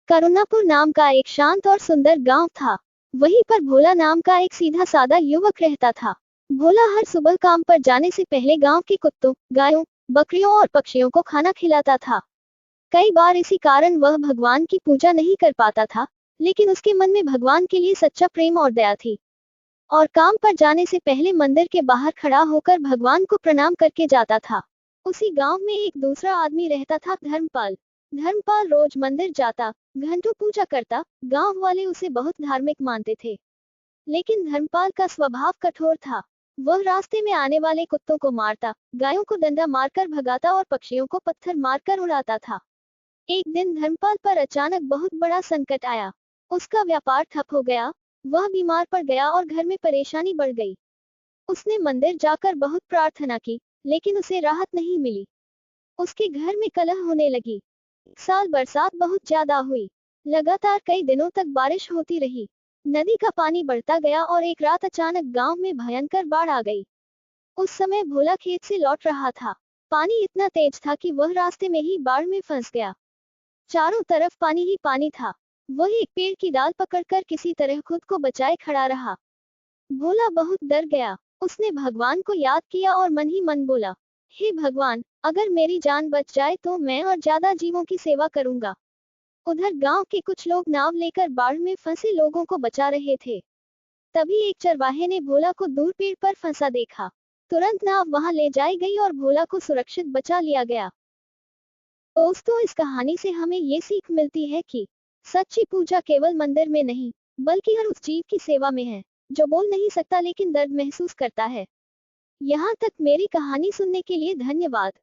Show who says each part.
Speaker 1: करुणापुर नाम का एक शांत और सुंदर गांव था। वहीं पर भोला नाम का एक सीधा सादा युवक रहता था। भोला हर सुबह काम पर जाने से पहले गांव के कुत्तों, गायों, बकरियों और पक्षियों को खाना खिलाता था। कई बार इसी कारण वह भगवान की पूजा नहीं कर पाता था, लेकिन उसके मन में भगवान के लिए सच्चा प्रेम और दया थी। और काम पर जाने से पहले मंदिर के बाहर खड़ा होकर भगवान को प्रणाम करके जाता था। उसी गांव में एक दूसरा आदमी रहता था, धर्मपाल। धर्मपाल रोज मंदिर जाता, घंटों पूजा करता। गांव वाले उसे बहुत धार्मिक मानते थे। लेकिन धर्मपाल का स्वभाव कठोर था। वह रास्ते में आने वाले कुत्तों को मारता, गायों को डंडा मारकर भगाता और पक्षियों को पत्थर मारकर उड़ाता था। एक दिन धर्मपाल पर अचानक बहुत बड़ा संकट आया। उसका व्यापार ठप हो गया। वह बीमार पड़ गया और घर में परेशानी बढ़ गई। उसने मंदिर जाकर बहुत प्रार्थना की, लेकिन उसे राहत नहीं मिली। उसके घर में कलह होने लगी। इस साल बरसात बहुत ज्यादा हुई। लगातार कई दिनों तक बारिश होती रही। नदी का पानी बढ़ता गया और एक रात अचानक गांव में भयंकर बाढ़ आ गई। उस समय भोला खेत से लौट रहा था। पानी इतना तेज था कि वह रास्ते में ही बाढ़ में फंस गया। चारों तरफ पानी ही पानी था। वह एक पेड़ की डाल पकड़कर किसी तरह खुद को बचाए खड़ा रहा। भोला बहुत डर गया। उसने भगवान को याद किया और मन ही मन बोला, हे भगवान, अगर मेरी जान बच जाए तो मैं और ज्यादा जीवों की सेवा करूंगा। उधर गांव के कुछ लोग नाव लेकर बाढ़ में फंसे लोगों को बचा रहे थे। तभी एक चरवाहे ने भोला को दूर पेड़ पर फंसा देखा। तुरंत नाव वहां ले जाई गई और भोला को सुरक्षित बचा लिया गया। दोस्तों, इस कहानी से हमें ये सीख मिलती है कि सच्ची पूजा केवल मंदिर में नहीं, बल्कि हर उस जीव की सेवा में है, जो बोल नहीं सकता लेकिन दर्द महसूस करता है। यहाँ तक मेरी कहानी सुनने के लिए धन्यवाद।